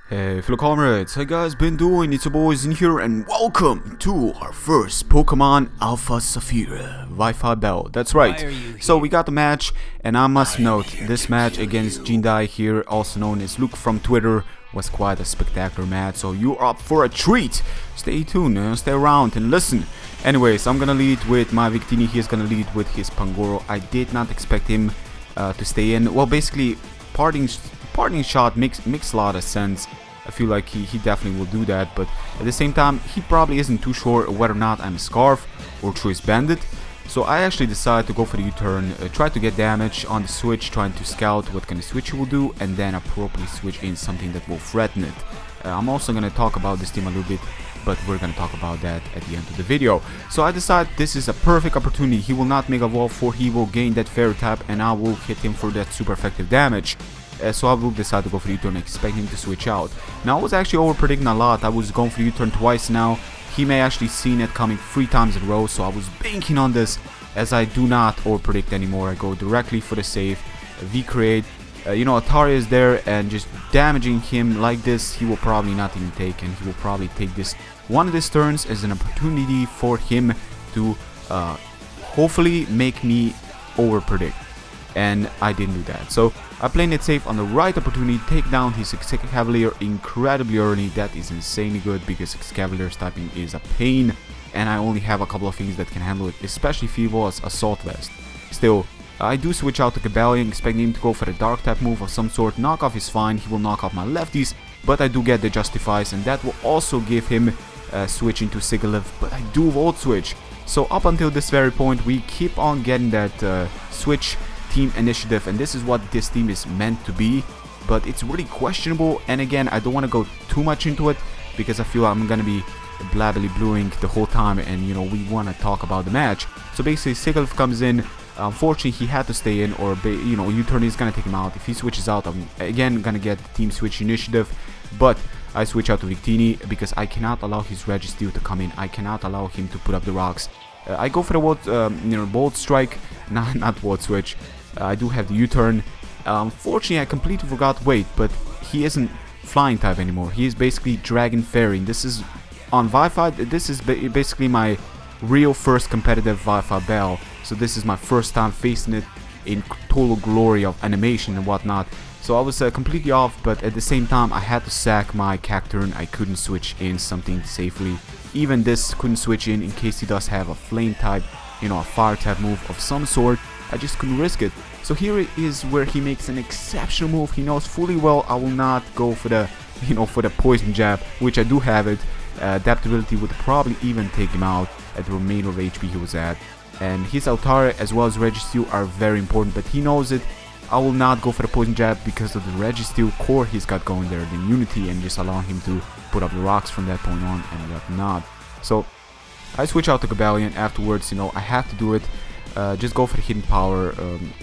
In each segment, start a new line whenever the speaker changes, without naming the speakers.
Hey fellow comrades, how you guys been doing? It's your boys in here and welcome to our first Pokemon Alpha Sapphire Wi-Fi Bell. That's right, so we got the match, and I must note, this match against Jindai here, also known as Luke from Twitter, was quite a spectacular match, so you're up for a treat. Stay tuned, stay around and listen. Anyways, I'm gonna lead with my Victini, he's gonna lead with his Pangoro. I did not expect him to stay in. Well, basically, parting shot makes a lot of sense. I feel like he definitely will do that, but at the same time he probably isn't too sure whether or not I'm a Scarf or Choice Bandit. So I actually decided to go for the U-turn, try to get damage on the switch, trying to scout what kind of switch he will do, and then appropriately switch in something that will threaten it. I'm also going to talk about this team a little bit, but we're going to talk about that at the end of the video. So I decided this is a perfect opportunity. He will not Mega Evolve, for he will gain that Fairy type, and I will hit him for that super effective damage. So I will decide to go for the U-turn, expecting to switch out. Now I was actually over-predicting a lot. I was going for the U-turn twice now. He may actually seen it coming 3 times in a row, so I was banking on this, as I do not over-predict anymore. I go directly for the save, V-create. Ataria is there, and just damaging him like this, he will probably not even take, and he will probably take this one of these turns as an opportunity for him to hopefully make me over-predict. And I didn't do that, so I played it safe on the right opportunity, take down his Excavalier incredibly early. That is insanely good, because Excavalier's typing is a pain, and I only have a couple of things that can handle it, especially Feeble as Assault Vest. Still, I do switch out to Cobalion, expecting him to go for the Dark type move of some sort. Knockoff is fine, he will knock off my lefties, but I do get the Justifies, and that will also give him switching to Sigilyph, but I do Volt Switch. So up until this very point, we keep on getting that switch team initiative, and this is what this team is meant to be, but it's really questionable. And again, I don't want to go too much into it, because I feel I'm gonna be blabbly bluing the whole time, and we want to talk about the match. So basically Sigilyph comes in. Unfortunately he had to stay in, or U-turn is gonna take him out. If he switches out, I'm again gonna get the team switch initiative, but I switch out to Victini because I cannot allow his Registeel to come in. I cannot allow him to put up the rocks. I go for the Bolt Strike, not Volt Switch. I do have the U-turn. Unfortunately, I completely forgot Wait, but he isn't Flying type anymore. He is basically Dragon Fairy. This is on Wi-Fi. This is basically my real first competitive Wi-Fi Bell. So this is my first time facing it in total glory of animation and whatnot. So I was completely off, but at the same time I had to sack my Cacturne. I couldn't switch in something safely. Even this couldn't switch in case he does have a Flame type, a Fire type move of some sort. I just couldn't risk it. So here is where he makes an exceptional move. He knows fully well I will not go for the, for the Poison Jab, which I do have it. Adaptability would probably even take him out at the remainder of HP he was at. And his Altaria as well as Registeel are very important, but he knows it. I will not go for the Poison Jab because of the Registeel core he's got going there, the immunity, and just allowing him to put up the rocks from that point on and whatnot. So I switch out to Cobalion afterwards. I have to do it. Just go for the hidden power.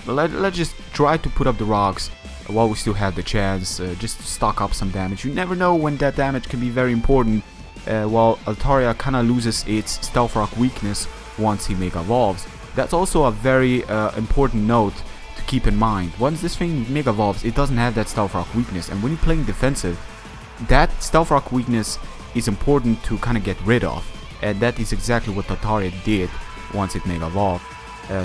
Let's just try to put up the rocks while we still have the chance, just to stock up some damage. You never know when that damage can be very important, while Altaria kind of loses its Stealth Rock weakness once he Mega Evolves. That's also a very important note to keep in mind. Once this thing Mega Evolves, it doesn't have that Stealth Rock weakness, and when you're playing defensive, that Stealth Rock weakness is important to kind of get rid of, and that is exactly what Altaria did once it Mega Evolved.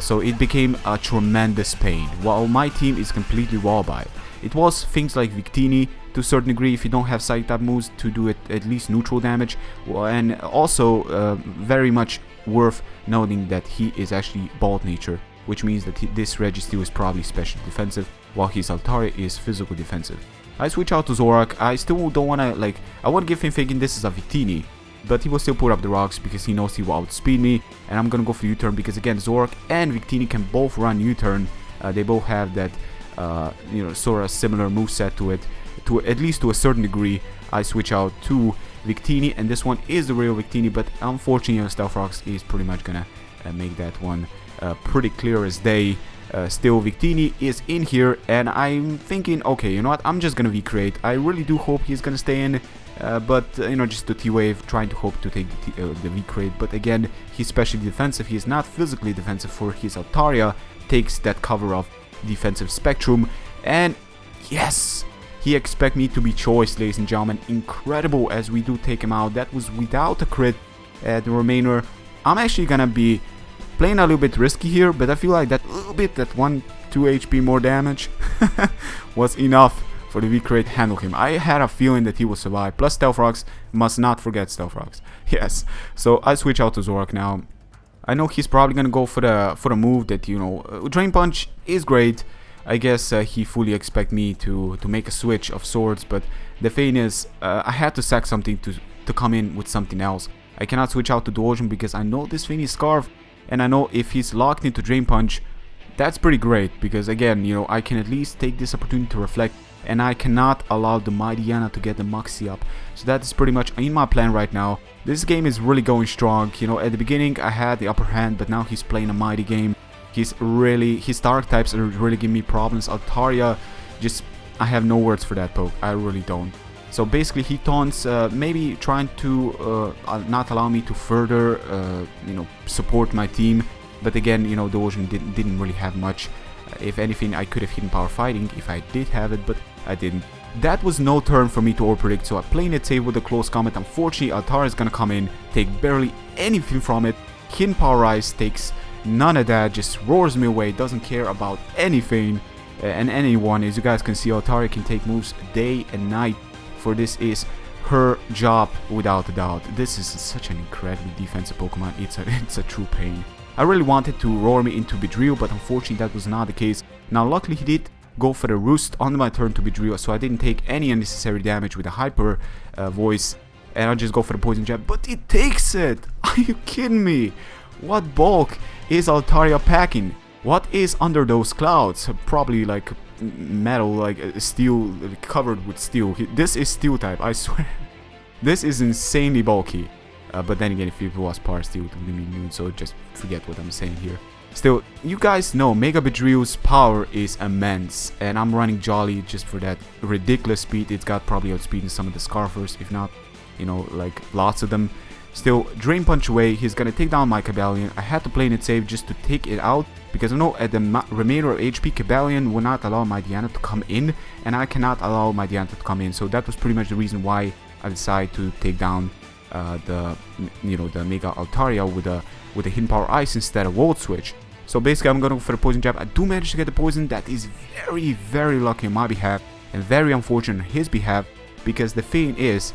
So it became a tremendous pain, while my team is completely wall by it. It was things like Victini to a certain degree, if you don't have Psych type moves, to do it at least neutral damage, and also very much worth noting that he is actually Bolt Nature, which means that this Registeel is probably special defensive, while his Altaria is physical defensive. I switch out to Zorak. I still don't want to, I want to give him thinking this is a Victini, but he will still put up the rocks because he knows he will outspeed me, and I'm gonna go for U-turn because again Zorak and Victini can both run U-turn. They both have that sort of similar moveset to it, at least to a certain degree. I switch out to Victini, and this one is the real Victini, but unfortunately Stealth Rocks is pretty much gonna make that one pretty clear as day. Still Victini is in here, and I'm thinking, okay, you know what, I'm just gonna V-create. I really do hope he's gonna stay in, but just the T-Wave, trying to hope to take the V-create, but again, he's specially defensive. He is not physically defensive, for his Altaria takes that cover of defensive spectrum, and yes, he expect me to be choice, ladies and gentlemen. Incredible as we do take him out. That was without a crit at the remainder. I'm actually gonna be playing a little bit risky here, but I feel like that little bit, that 1-2 HP more damage was enough for the V-Crate to handle him. I had a feeling that he will survive. Plus Stealth Rocks, must not forget Stealth Rocks. Yes, so I switch out to Zorak now. I know he's probably gonna go for the move that, you know, Drain Punch is great. I guess he fully expect me to make a switch of swords, but the thing is, I had to sack something to come in with something else. I cannot switch out to Duosion because I know this thing is Scarf, and I know if he's locked into Drain Punch, that's pretty great, because again, you know, I can at least take this opportunity to reflect, and I cannot allow the Mighty Ana to get the Moxie up. So that is pretty much in my plan right now. This game is really going strong. You know, at the beginning I had the upper hand, but now he's playing a mighty game. His dark types are really giving me problems. Altaria, just, I have no words for that poke. I really don't. So basically he taunts, maybe trying to not allow me to further, you know, support my team. But again, you know, the Ocean didn't really have much. If anything, I could have hidden power fighting if I did have it, but I didn't. That was no turn for me to overpredict, so I played it safe with a close combat. Unfortunately, Altaria is gonna come in, take barely anything from it. Hidden power rise takes none of that, just roars me away, doesn't care about anything and anyone. As you guys can see, Altaria can take moves day and night, for this is her job without a doubt. This is such an incredibly defensive Pokemon. It's a true pain. I really wanted to roar me into Beedrill, but unfortunately that was not the case. Now luckily he did go for the Roost on my turn to Beedrill, so I didn't take any unnecessary damage with a Hyper voice, and I'll just go for the Poison Jab, but it takes it! Are you kidding me? What bulk is Altaria packing? What is under those clouds? Probably like metal, like steel, covered with steel. This is steel type, I swear. This is insanely bulky. But then again, if it was power steel, it wouldn't be immune, so just forget what I'm saying here. Still, you guys know Mega Beedrill's power is immense, and I'm running Jolly just for that ridiculous speed. It's got probably outspeeding some of the Scarfers, if not, you know, like lots of them. Still, Drain Punch away, he's gonna take down my Cobalion. I had to play it safe just to take it out, because I know at the remainder of HP, Cobalion will not allow my Diana to come in, and I cannot allow my Diana to come in. So that was pretty much the reason why I decided to take down the Mega Altaria with a Hidden Power Ice instead of Volt Switch. So basically I'm gonna go for the Poison Jab. I do manage to get the poison. That is very, very lucky on my behalf, and very unfortunate on his behalf, because the thing is,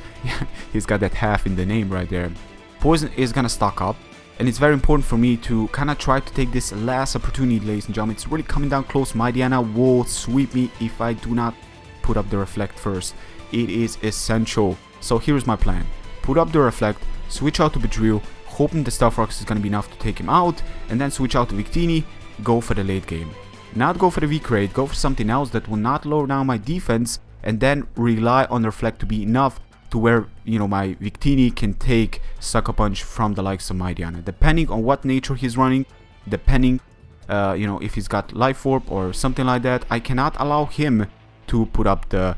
he's got that half in the name right there. Poison is gonna stock up, and it's very important for me to kind of try to take this last opportunity, ladies and gentlemen. It's really coming down close. My Diana will sweep me if I do not put up the Reflect first. It is essential. So here's my plan. Put up the Reflect, switch out to Beedrill, hoping the Stealth Rocks is going to be enough to take him out, and then switch out to Victini, go for the late game. Not go for the V-Crate, go for something else that will not lower down my defense, and then rely on the Reflect to be enough to where, you know, my Victini can take Sucker Punch from the likes of my Diana. Depending on what nature he's running, depending, you know, if he's got Life Orb or something like that, I cannot allow him to put up the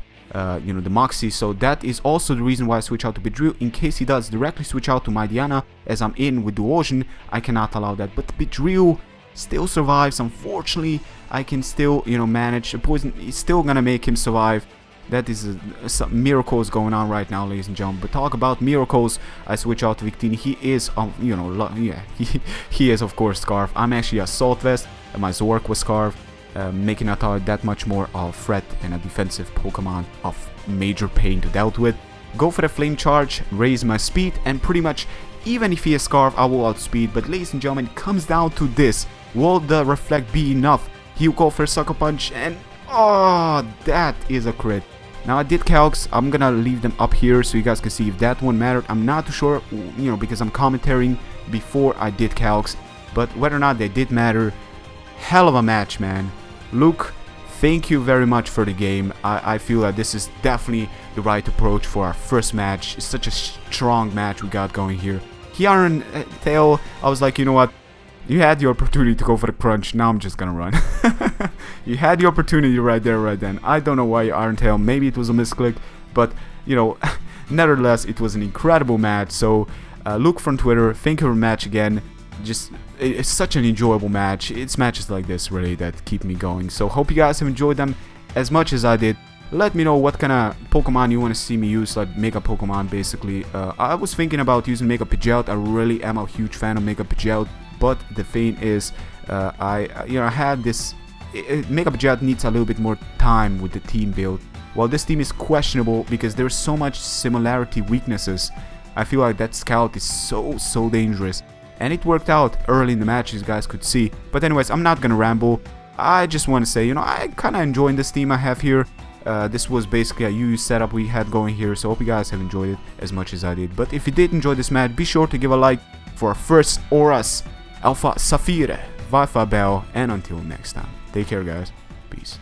you know, the Moxie. So that is also the reason why I switch out to Beedrill. In case he does directly switch out to my Diana, as I'm in with Duosion, I cannot allow that. But Beedrill still survives. Unfortunately, I can still, you know, manage. The poison is still gonna make him survive. That is some miracles going on right now, ladies and gentlemen. But talk about miracles, I switch out to Victini. He is, you know, yeah, he is of course Scarf. I'm actually a Salt Vest, and my Zorak was Scarf. Making Altaria that much more of a threat and a defensive Pokemon of major pain to deal with. Go for the Flame Charge, raise my speed, and pretty much, even if he is Scarf, I will outspeed. But ladies and gentlemen, it comes down to this. Will the Reflect be enough? He'll go for a Sucker Punch, and oh, that is a crit. Now I did calcs. I'm gonna leave them up here so you guys can see if that one mattered. I'm not too sure, you know, because I'm commentating before I did calcs. But whether or not they did matter, hell of a match, man. Luke, thank you very much for the game. I feel that this is definitely the right approach for our first match. It's such a strong match we got going here. Iron Tail, I was like, you know what? You had the opportunity to go for the crunch. Now I'm just gonna run. You had the opportunity right there, right then. I don't know why Iron Tail. Maybe it was a misclick, but you know, nevertheless, it was an incredible match. So, Luke from Twitter, thank you for the match again. Just, it's such an enjoyable match. It's matches like this really that keep me going. So hope you guys have enjoyed them as much as I did. let me know what kind of Pokemon you want to see me use, like Mega Pokemon basically. I was thinking about using Mega Pidgeot. I really am a huge fan of Mega Pidgeot, but the thing is, I had this. Mega Pidgeot needs a little bit more time with the team build. While this team is questionable because there's so much similarity weaknesses, I feel like that Scout is so dangerous. And it worked out early in the match, as you guys could see. But anyways, I'm not gonna ramble. I just want to say, I kind of enjoying this team I have here. This was basically a UU setup we had going here, so I hope you guys have enjoyed it as much as I did. But if you did enjoy this match, be sure to give a like for our first ORAS Alpha Sapphire Wifi bell. And until next time, take care guys. Peace.